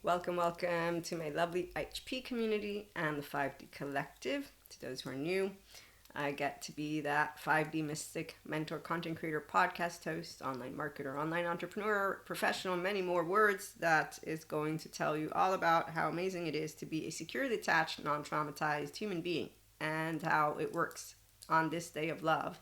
Welcome to my lovely HP community and the 5D Collective. To those who are new, I get to be that 5D mystic, mentor, content creator, podcast host, online marketer, online entrepreneur, professional, many more words that is going to tell you all about how amazing it is to be a securely attached, non-traumatized human being and how it works on this day of love.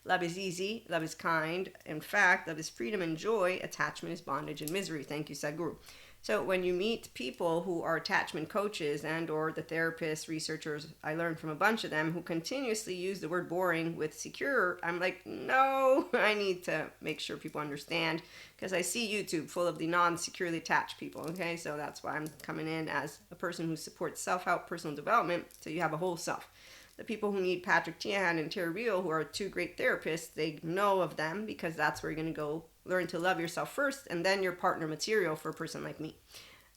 Love is easy, love is kind. In fact, love is freedom and joy. Attachment is bondage and misery. Thank you, Sadhguru. So when you meet people who are attachment coaches and or the therapists, researchers, I learned from a bunch of them who continuously use the word boring with secure, I'm like, no, I need to make sure people understand because I see YouTube full of the non-securely attached people, okay? So that's why I'm coming in as a person who supports self-help, personal development, so you have a whole self. The people who need Patrick Tiahan and Terry Real, who are two great therapists, they know of them because that's where you're going to go learn to love yourself first, and then your partner material for a person like me.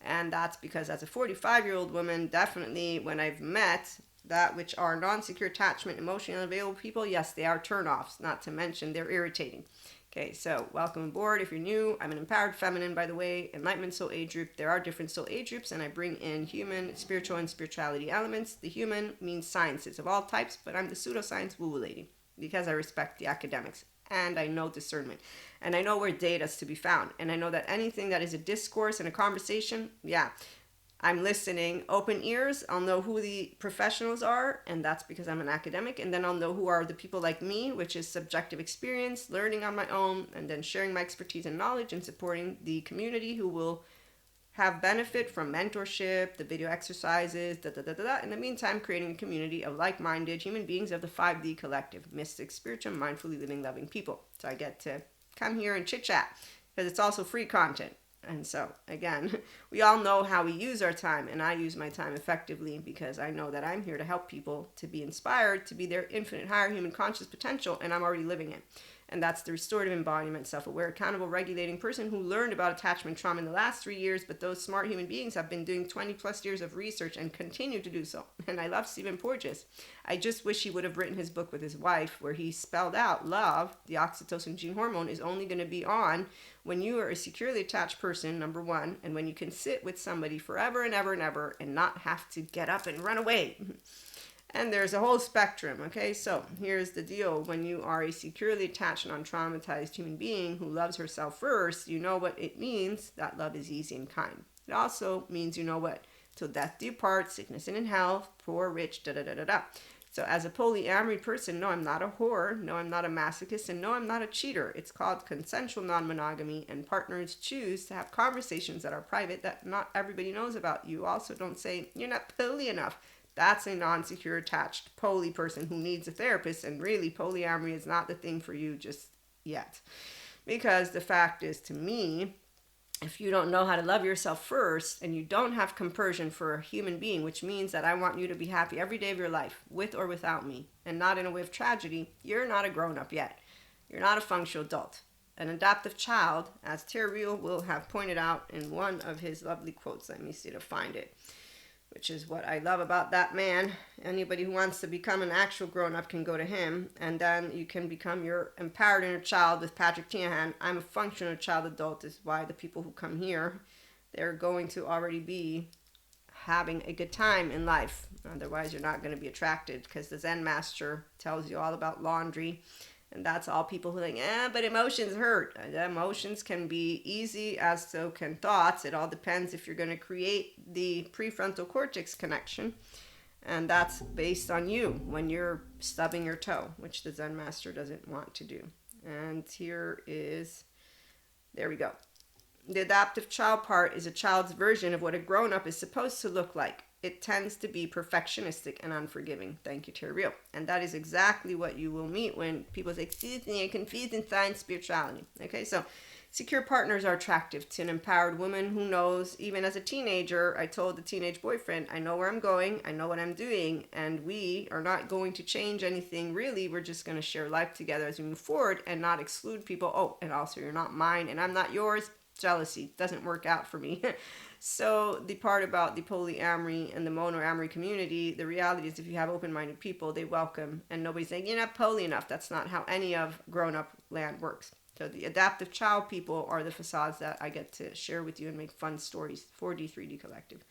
And that's because as a 45-year-old woman, definitely when I've met that which are non-secure attachment, emotionally unavailable people, yes, they are turnoffs, not to mention they're irritating. Okay, so welcome aboard. If you're new, I'm an empowered feminine, by the way, enlightenment soul age group. There are different soul age groups, and I bring in human, spiritual, and spirituality elements. The human means sciences of all types, but I'm the pseudoscience woo-woo lady because I respect the academics and I know discernment and I know where data is to be found, and I know that anything that is a discourse and a conversation, yeah, I'm listening, open ears. I'll know who the professionals are, and that's because I'm an academic. And then I'll know who are the people like me, which is subjective experience, learning on my own, and then sharing my expertise and knowledge and supporting the community who will have benefit from mentorship, the video exercises, In the meantime, creating a community of like-minded human beings of the 5D collective, mystic, spiritual, mindfully living, loving people. So I get to come here and chit-chat because it's also free content. And so, again, we all know how we use our time, and I use my time effectively because I know that I'm here to help people to be inspired to be their infinite higher human conscious potential, and I'm already living it. And that's the restorative embodiment, self-aware, accountable, regulating person who learned about attachment trauma in the last 3 years, but those smart human beings have been doing 20 plus years of research and continue to do so. And I love Stephen Porges. I just wish he would have written his book with his wife where he spelled out love, the oxytocin gene hormone, is only going to be on when you are a securely attached person, number one, and when you can sit with somebody forever and ever and ever and not have to get up and run away. And there's a whole spectrum, okay? So here's the deal. When you are a securely attached, non-traumatized human being who loves herself first, you know what it means that love is easy and kind. It also means you know what? Till death do you part, sickness and in health, poor, rich, da-da-da-da-da. So as a polyamory person, no, I'm not a whore. No, I'm not a masochist. And no, I'm not a cheater. It's called consensual non-monogamy, and partners choose to have conversations that are private that not everybody knows about. You also don't say, you're not poly enough. That's a non-secure attached poly person who needs a therapist, and really polyamory is not the thing for you just yet. Because the fact is, to me, if you don't know how to love yourself first and you don't have compersion for a human being, which means that I want you to be happy every day of your life, with or without me, and not in a way of tragedy, you're not a grown-up yet. You're not a functional adult. An adaptive child, as Terry Real will have pointed out in one of his lovely quotes, let me see to find it, which is what I love about that man. Anybody who wants to become an actual grown-up can go to him, and then you can become your empowered inner child with Patrick Tiahan. I'm a functional child adult is why the people who come here, they're going to already be having a good time in life. Otherwise, you're not going to be attracted because the Zen master tells you all about laundry. And that's all people who are like, but emotions hurt. Emotions can be easy as so can thoughts. It all depends if you're going to create the prefrontal cortex connection. And that's based on you when you're stubbing your toe, which the Zen master doesn't want to do. And there we go. The adaptive child part is a child's version of what a grown-up is supposed to look like. It tends to be perfectionistic and unforgiving. Thank you, Terry Real. And that is exactly what you will meet when people say, excuse me, I'm confused in science spirituality. Okay, so secure partners are attractive to an empowered woman who knows, even as a teenager, I told the teenage boyfriend, I know where I'm going, I know what I'm doing, and we are not going to change anything really. We're just going to share life together as we move forward and not exclude people. Oh, and also you're not mine and I'm not yours. Jealousy doesn't work out for me. So the part about the polyamory and the monoamory community, the reality is if you have open-minded people, they welcome, and nobody's saying, you're not poly enough. That's not how any of grown-up land works. So the adaptive child people are the facades that I get to share with you and make fun stories for D3D Collective.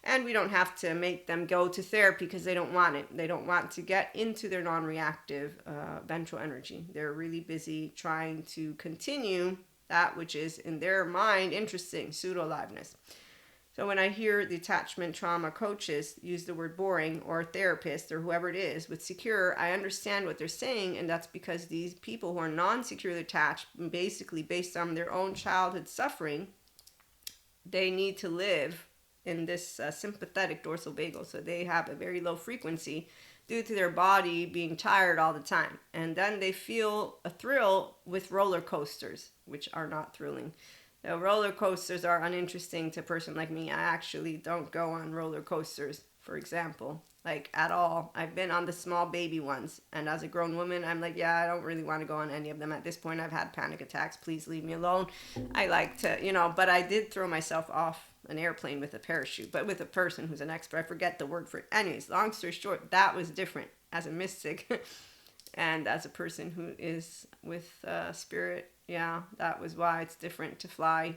And we don't have to make them go to therapy because they don't want it. They don't want to get into their non-reactive ventral energy. They're really busy trying to continue that which is in their mind interesting, pseudo-aliveness. So when I hear the attachment trauma coaches use the word boring, or therapist, or whoever it is with secure, I understand what they're saying, and that's because these people who are non-securely attached, basically based on their own childhood suffering, they need to live in this sympathetic dorsal vagal. So they have a very low frequency due to their body being tired all the time. And then they feel a thrill with roller coasters, which are not thrilling. Now, roller coasters are uninteresting to a person like me. I actually don't go on roller coasters, for example, like at all. I've been on the small baby ones, and as a grown woman, I'm like, yeah, I don't really want to go on any of them. At this point, I've had panic attacks. Please leave me alone. I like to, but I did throw myself off an airplane with a parachute, but with a person who's an expert. I forget the word for it. Anyways, long story short, that was different as a mystic and as a person who is with spirit. Yeah, that was why it's different to fly.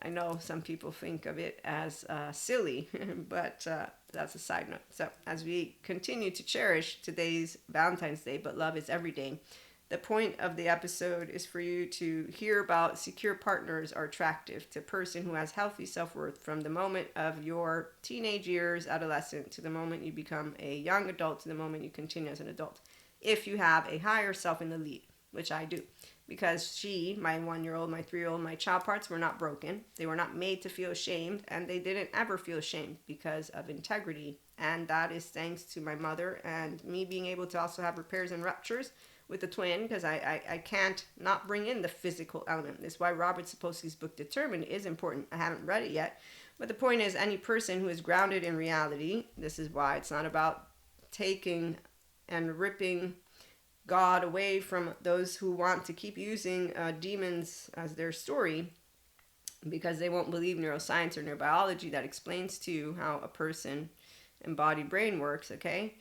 I know some people think of it as silly, but that's a side note. So as we continue to cherish today's Valentine's Day, but love is every day, the point of the episode is for you to hear about secure partners are attractive to a person who has healthy self-worth from the moment of your teenage years, adolescent, to the moment you become a young adult, to the moment you continue as an adult. If you have a higher self in the lead, which I do. Because she, my 1-year-old, my 3-year-old, my child parts were not broken. They were not made to feel ashamed, and they didn't ever feel ashamed because of integrity. And that is thanks to my mother and me being able to also have repairs and ruptures with the twin, because I can't not bring in the physical element. That's why Robert Sapolsky's book Determined is important. I haven't read it yet. But the point is, any person who is grounded in reality, this is why it's not about taking and ripping God away from those who want to keep using demons as their story, because they won't believe neuroscience or neurobiology that explains to you how a person embodied brain works, okay?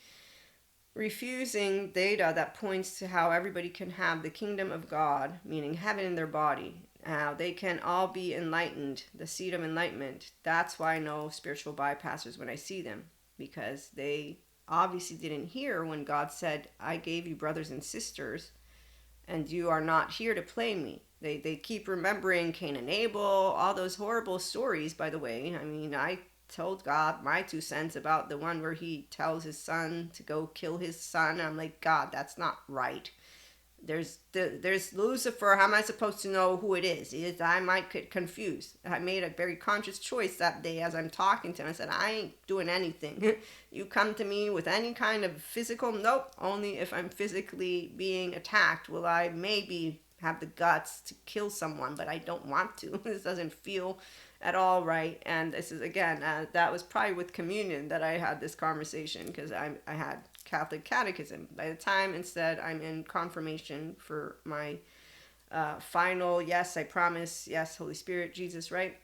Refusing data that points to how everybody can have the kingdom of God, meaning heaven in their body, how they can all be enlightened, the seed of enlightenment. That's why I know spiritual bypassers when I see them, because they obviously didn't hear when God said, I gave you brothers and sisters, and you are not here to play me. They keep remembering Cain and Abel, all those horrible stories, by the way. I mean, I told God my 2 cents about the one where he tells his son to go kill his son. I'm like, God, that's not right. There's Lucifer. How am I supposed to know who it is? I might get confused. I made a very conscious choice that day as I'm talking to him. I said, I ain't doing anything. You come to me with any kind of physical, nope. Only if I'm physically being attacked will I maybe have the guts to kill someone, but I don't want to. This doesn't feel at all right. And this is, again, that was probably with communion that I had this conversation, because I had Catholic catechism. By the time instead I'm in confirmation for my final, yes, I promise, yes, Holy Spirit, Jesus, right?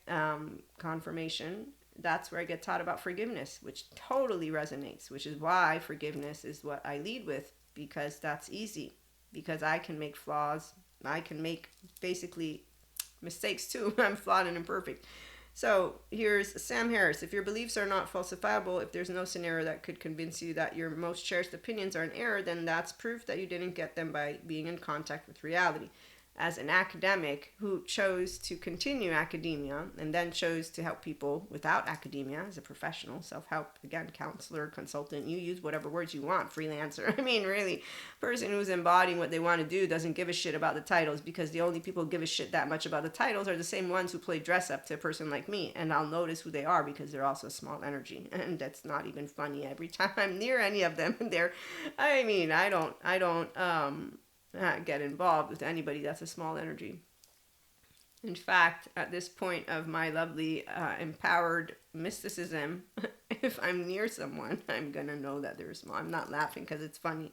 Confirmation. That's where I get taught about forgiveness, which totally resonates, which is why forgiveness is what I lead with, because that's easy, because I can make flaws. I can make basically mistakes too. I'm flawed and imperfect. So here's Sam Harris. If your beliefs are not falsifiable, if there's no scenario that could convince you that your most cherished opinions are in error, then that's proof that you didn't get them by being in contact with reality. As an academic who chose to continue academia and then chose to help people without academia as a professional, self-help, again, counselor, consultant, you use whatever words you want, freelancer. I mean, really, person who's embodying what they want to do doesn't give a shit about the titles, because the only people who give a shit that much about the titles are the same ones who play dress up to a person like me, and I'll notice who they are because they're also small energy, and that's not even funny. Every time I'm near any of them, I don't get involved with anybody that's a small energy. In fact, at this point of my lovely empowered mysticism, if I'm near someone, I'm gonna know that they're small. I'm not laughing because it's funny.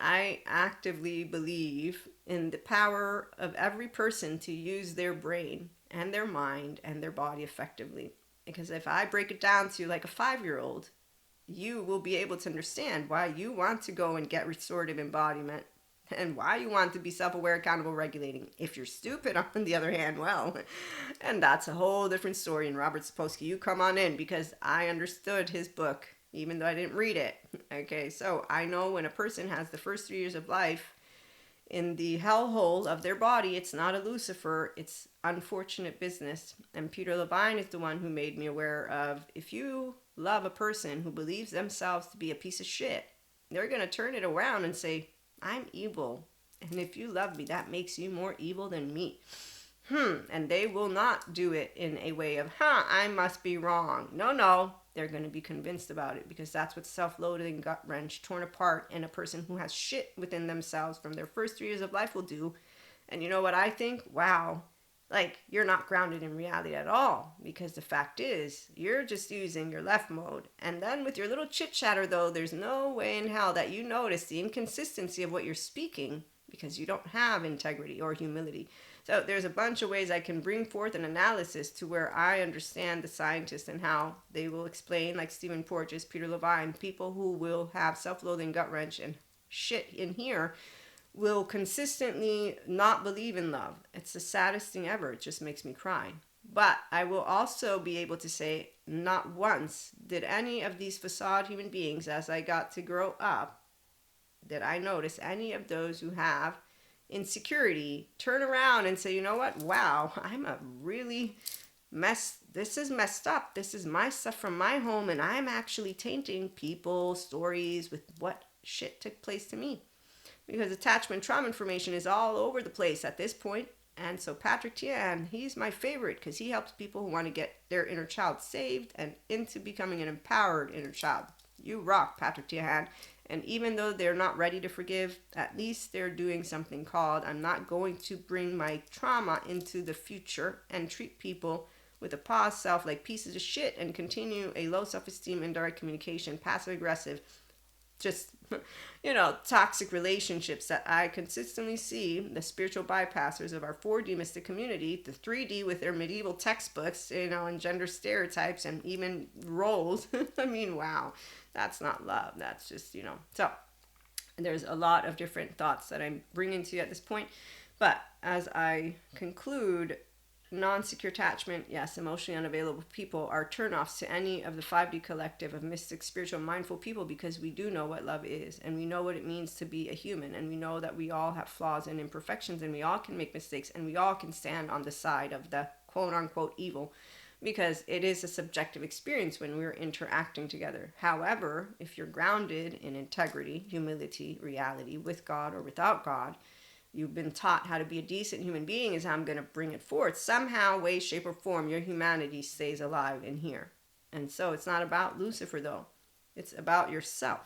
I actively believe in the power of every person to use their brain and their mind and their body effectively. Because if I break it down to like a 5-year-old, you will be able to understand why you want to go and get restorative embodiment, and why you want to be self-aware, accountable, regulating. If you're stupid, on the other hand, well, and that's a whole different story. And Robert Sapolsky, you come on in, because I understood his book, even though I didn't read it. Okay, so I know when a person has the first 3 years of life in the hellhole of their body, it's not a Lucifer, it's unfortunate business. And Peter Levine is the one who made me aware of, if you love a person who believes themselves to be a piece of shit, they're going to turn it around and say, I'm evil. And if you love me, that makes you more evil than me. And they will not do it in a way of, I must be wrong. No. They're going to be convinced about it, because that's what self-loathing, gut wrench, torn apart, and a person who has shit within themselves from their first 3 years of life will do. And you know what I think? Wow. Like, you're not grounded in reality at all, because the fact is, you're just using your left mode. And then with your little chit chatter, though, there's no way in hell that you notice the inconsistency of what you're speaking, because you don't have integrity or humility. So there's a bunch of ways I can bring forth an analysis to where I understand the scientists and how they will explain, like Stephen Porges, Peter Levine, people who will have self-loathing, gut wrench, and shit in here will consistently not believe in love. It's the saddest thing ever. It just makes me cry. But I will also be able to say, not once did any of these facade human beings, as I got to grow up, did I notice any of those who have insecurity turn around and say, you know what? Wow, I'm a really this is messed up. This is my stuff from my home, and I'm actually tainting people, stories with what shit took place to me. Because attachment trauma information is all over the place at this point. And so Patrick Tian, he's my favorite, because he helps people who want to get their inner child saved and into becoming an empowered inner child. You rock, Patrick Tian. And even though they're not ready to forgive, at least they're doing something called, I'm not going to bring my trauma into the future and treat people with a pause self like pieces of shit and continue a low self-esteem, indirect communication, passive-aggressive, just, toxic relationships that I consistently see the spiritual bypassers of our 4D mystic community, the 3D with their medieval textbooks, and gender stereotypes and even roles. I mean, wow. That's not love. That's just, So there's a lot of different thoughts that I'm bringing to you at this point. But as I conclude, non-secure attachment, yes, emotionally unavailable people are turnoffs to any of the 5D collective of mystic, spiritual, mindful people, because we do know what love is, and we know what it means to be a human, and we know that we all have flaws and imperfections, and we all can make mistakes, and we all can stand on the side of the quote-unquote evil, because it is a subjective experience when we're interacting together. However, if you're grounded in integrity, humility, reality, with God or without God, you've been taught how to be a decent human being is how I'm going to bring it forth. Somehow, way, shape, or form, your humanity stays alive in here. And so it's not about Lucifer, though. It's about yourself.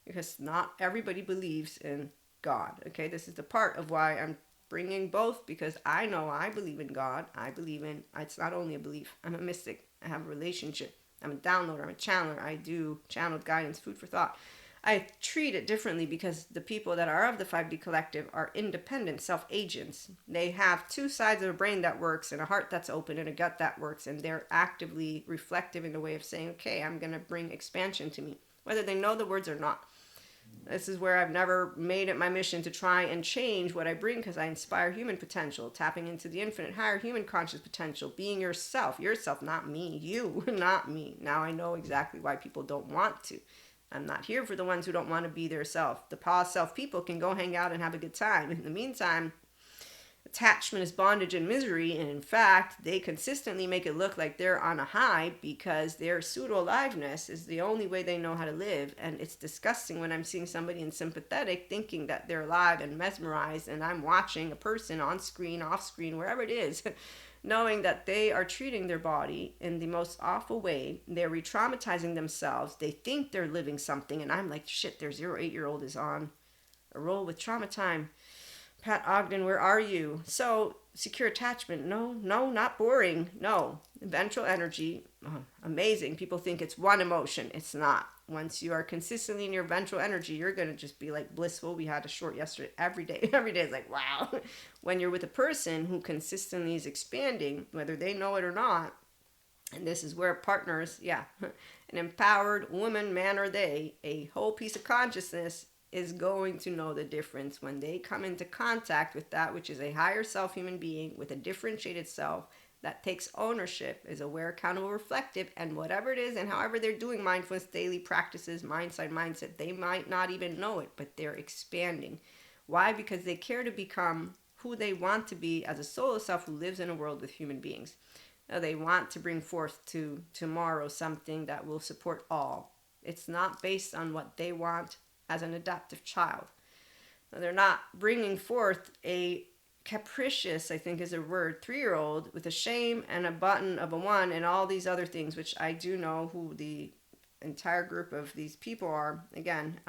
Because not everybody believes in God. Okay, this is the part of why I'm bringing both, because I know I believe in God. It's not only a belief. I'm a mystic. I have a relationship. I'm a downloader. I'm a channeler. I do channeled guidance, food for thought. I treat it differently because the people that are of the 5D collective are independent self-agents. They have two sides of a brain that works and a heart that's open and a gut that works, and they're actively reflective in a way of saying, okay, I'm going to bring expansion to me, whether they know the words or not. This is where I've never made it my mission to try and change what I bring, because I inspire human potential, tapping into the infinite higher human conscious potential, being yourself, not me, you, not me. Now I know exactly why people don't want to. I'm not here for the ones who don't want to be their self. The pause self people can go hang out and have a good time. In the meantime, attachment is bondage and misery, and in fact, they consistently make it look like they're on a high because their pseudo-aliveness is the only way they know how to live. And it's disgusting when I'm seeing somebody in sympathetic thinking that they're alive and mesmerized, and I'm watching a person on screen, off screen, wherever it is, knowing that they are treating their body in the most awful way. They're re-traumatizing themselves. They think they're living something, and I'm like, shit, their 8-year-old is on a roll with trauma time. Pat Ogden, where are you? So, secure attachment, no, not boring, no. Ventral energy, amazing. People think it's one emotion. It's not. Once you are consistently in your ventral energy, you're going to just be like blissful. We had a short yesterday. Every day is like, wow. When you're with a person who consistently is expanding, whether they know it or not, and this is where partners, an empowered woman, man, or they, a whole piece of consciousness, is going to know the difference when they come into contact with that which is a higher self human being with a differentiated self that takes ownership, is aware, accountable, reflective, and whatever it is, and however they're doing mindfulness daily practices, mindset, they might not even know it, but they're expanding. Why? Because they care to become who they want to be as a soul self who lives in a world with human beings. Now, they want to bring forth to tomorrow something that will support all. It's not based on what they want as an adaptive child. Now, they're not bringing forth a capricious, I think is a word, 3-year-old with a shame and a button of a 1 and all these other things, which I do know who the entire group of these people are. Again,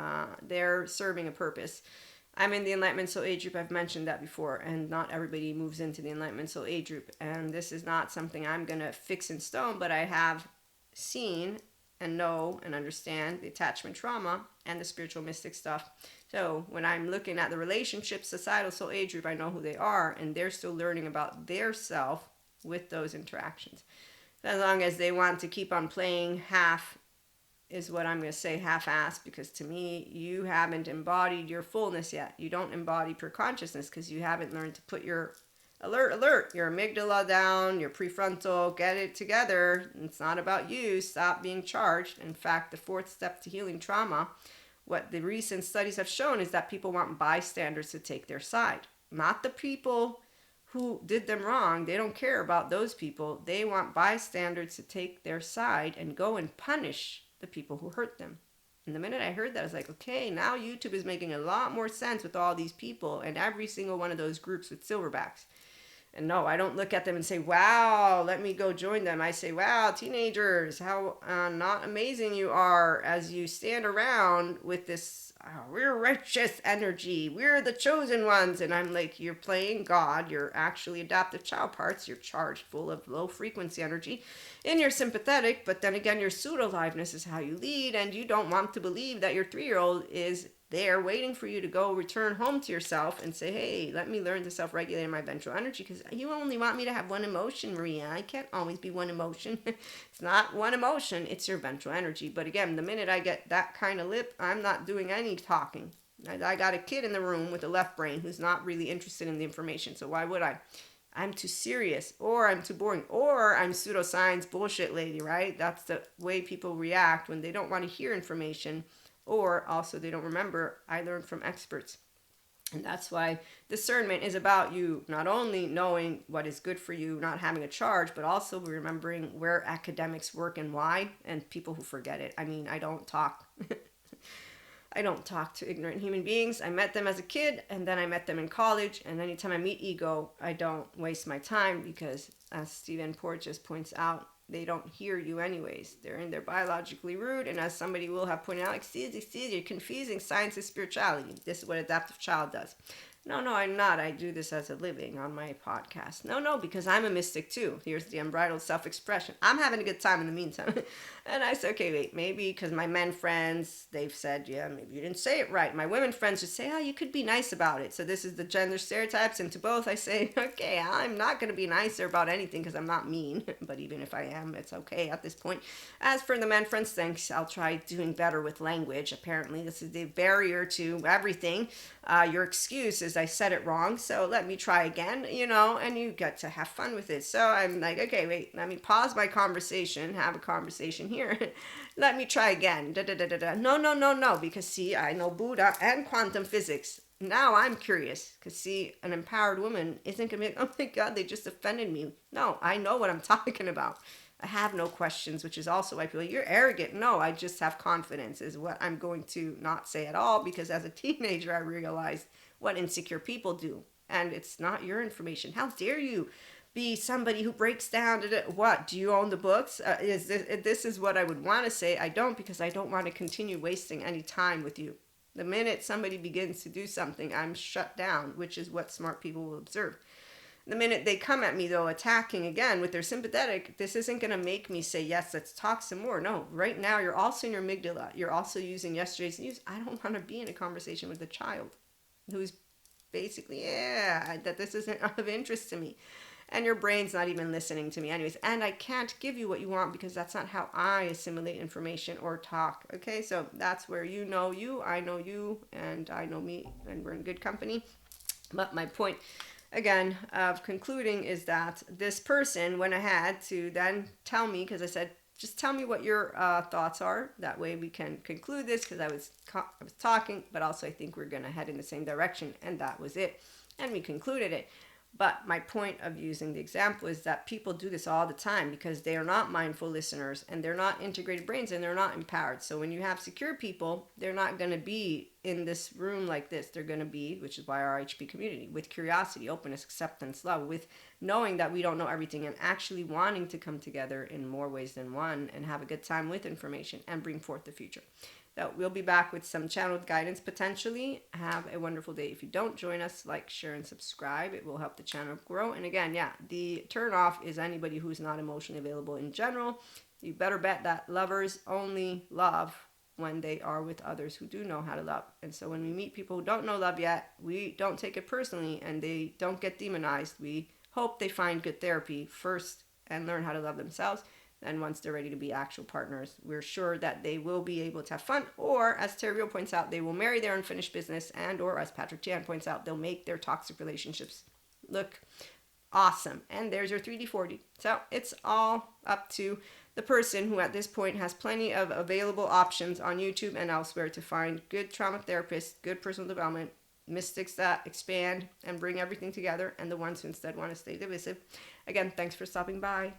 they're serving a purpose. I'm in the Enlightenment Soul Age group. I've mentioned that before, and not everybody moves into the Enlightenment Soul Age group. And this is not something I'm going to fix in stone, but I have seen and know and understand the attachment trauma and the spiritual mystic stuff. So when I'm looking at the relationship, societal soul age group, I know who they are, and they're still learning about their self with those interactions. As long as they want to keep on playing half, is what I'm going to say, half-assed, because to me, you haven't embodied your fullness yet. You don't embody pure consciousness because you haven't learned to put your alert, your amygdala down, your prefrontal, get it together. It's not about you. Stop being charged. In fact, the 4th step to healing trauma, what the recent studies have shown is that people want bystanders to take their side. Not the people who did them wrong. They don't care about those people. They want bystanders to take their side and go and punish the people who hurt them. And the minute I heard that, I was like, okay, now YouTube is making a lot more sense with all these people and every single one of those groups with silverbacks. And no, I don't look at them and say, wow, let me go join them. I say, wow, teenagers, how not amazing you are as you stand around with this, we're righteous energy. We're the chosen ones. And I'm like, you're playing God. You're actually adaptive child parts. You're charged full of low frequency energy. And you're sympathetic. But then again, your pseudo aliveness is how you lead. And you don't want to believe that your 3-year-old is there waiting for you to go return home to yourself and say, hey, let me learn to self-regulate my ventral energy because you only want me to have one emotion, Maria. I can't always be one emotion. It's not one emotion. It's your ventral energy. But again, the minute I get that kind of lip, I'm not doing any talking. I got a kid in the room with a left brain who's not really interested in the information. So why would I? I'm too serious, or I'm too boring, or I'm pseudoscience bullshit lady, right? That's the way people react when they don't want to hear information. Or also they don't remember, I learned from experts. And that's why discernment is about you not only knowing what is good for you, not having a charge, but also remembering where academics work and why, and people who forget it. I mean, I don't talk to ignorant human beings. I met them as a kid, and then I met them in college, and anytime I meet ego, I don't waste my time because, as Stephen Porges points out, they don't hear you anyways. They're in there biologically rude, and as somebody will have pointed out, excuse, you're confusing science and spirituality. This is what adaptive child does. No, I'm not. I do this as a living on my podcast. No, because I'm a mystic too. Here's the unbridled self-expression. I'm having a good time in the meantime. And I said, okay, wait, maybe because my men friends, they've said, yeah, maybe you didn't say it right. My women friends just say, oh, you could be nice about it. So this is the gender stereotypes. And to both, I say, okay, I'm not going to be nicer about anything because I'm not mean. But even if I am, it's okay at this point. As for the men friends, thanks. I'll try doing better with language. Apparently, this is the barrier to everything. Your excuse is I said it wrong, so let me try again, and you get to have fun with it. So I'm like, okay, wait, let me pause my conversation, have a conversation here. Let me try again. No, because see, I know Buddha and quantum physics. Now I'm curious, because see, an empowered woman isn't going to be like, oh my God, they just offended me. No, I know what I'm talking about. I have no questions, which is also why people, you're arrogant. No, I just have confidence is what I'm going to not say at all, because as a teenager, I realized what insecure people do. And it's not your information. How dare you be somebody who breaks down? What? Do you own the books? This is what I would want to say. I don't, because I don't want to continue wasting any time with you. The minute somebody begins to do something, I'm shut down, which is what smart people will observe. The minute they come at me, though, attacking again with their sympathetic, this isn't going to make me say, yes, let's talk some more. No, right now, you're also in your amygdala. You're also using yesterday's news. I don't want to be in a conversation with a child who's basically, that this isn't of interest to me. and your brain's not even listening to me anyways, and I can't give you what you want because that's not how I assimilate information or talk. Okay, so that's where you know you, I know you, and I know me, and we're in good company. But my point again of concluding is that this person went ahead to then tell me, because I said, just tell me what your thoughts are. That way we can conclude this, because I was talking, but also I think we're going to head in the same direction. And that was it. And we concluded it. But my point of using the example is that people do this all the time because they are not mindful listeners, and they're not integrated brains, and they're not empowered. So when you have secure people, they're not going to be in this room like this. They're going to be, which is why our HP community, with curiosity, openness, acceptance, love, with knowing that we don't know everything, and actually wanting to come together in more ways than one and have a good time with information and bring forth the future. So we'll be back with some channeled guidance potentially. Have a wonderful day. If you don't join us, like, share, and subscribe. It will help the channel grow. And again, yeah, the turn off is anybody who's not emotionally available in general. You better bet that lovers only love when they are with others who do know how to love. And so when we meet people who don't know love yet, we don't take it personally, and they don't get demonized. We hope they find good therapy first and learn how to love themselves. And once they're ready to be actual partners, we're sure that they will be able to have fun, or as Terrio points out, they will marry their unfinished business, and or as Patrick Chan points out, they'll make their toxic relationships look awesome. And there's your 3D4D. So it's all up to the person who at this point has plenty of available options on YouTube and elsewhere to find good trauma therapists, good personal development, mystics that expand and bring everything together, and the ones who instead want to stay divisive. Again, thanks for stopping by.